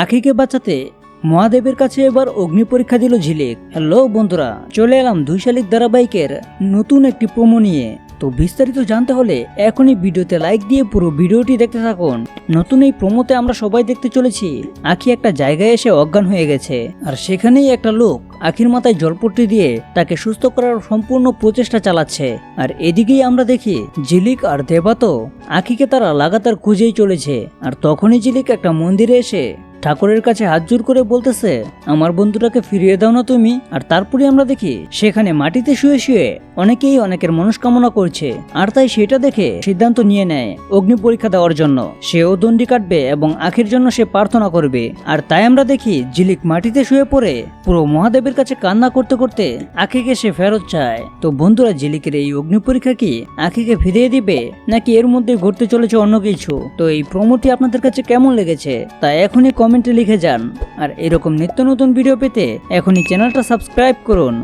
আখিকে বাঁচাতে মহাদেবের কাছে এবার অগ্নি পরীক্ষা দিল ঝিলিক। হ্যালো বন্ধুরা, চলে এলাম 2 শালিক ধারাবাহিকের নতুন একটি প্রোমো নিয়ে। তো বিস্তারিত জানতে হলে এখনই ভিডিওতে লাইক দিয়ে পুরো ভিডিওটি দেখতে থাকুন। নতুন এই প্রোমোতে আমরা সবাই দেখতে চলেছি আখি একটা জায়গায় এসে অজ্ঞান হয়ে গেছে, আর সেখানেই একটা লোক আখির মাথায় জলপট্টি দিয়ে তাকে সুস্থ করার সম্পূর্ণ প্রচেষ্টা চালাচ্ছে। আর এদিকেই আমরা দেখি ঝিলিক আর দেবাতো আখিকে তারা লাগাতার খুঁজেই চলেছে। আর তখনই ঝিলিক একটা মন্দিরে এসে ঠাকুরের কাছে হাত জোর করে বলতেছে, আমার বন্ধুটাকে ফিরিয়ে দাও না তুমি। আর তারপরে আমরা দেখি সেখানে মাটিতে শুয়ে শুয়ে অনেকেই অনেকের মনস্কামনা করছে, আর তাই সেটা দেখে সিদ্ধান্ত নিয়ে নেয় অগ্নি পরীক্ষা দেওয়ার জন্য। সেও দণ্ডি কাটবে এবং আখির জন্য সে প্রার্থনা করবে। আর তাই আমরা দেখি ঝিলিক মাটিতে শুয়ে পড়ে পুরো মহাদেবের কাছে কান্না করতে করতে আখিকে সে ফেরত চায়। তো বন্ধুরা, ঝিলিকের এই অগ্নি পরীক্ষা কি আখিকে ফিরিয়ে দিবে, নাকি এর মধ্যে ঘটতে চলেছে অন্য কিছু? তো এই প্রোমোটি আপনাদের কাছে কেমন লেগেছে তা এখনই কমেন্টে লিখে যান। আর এরকম নিত্য নতুন ভিডিও পেতে এখনই চ্যানেলটা সাবস্ক্রাইব করুন।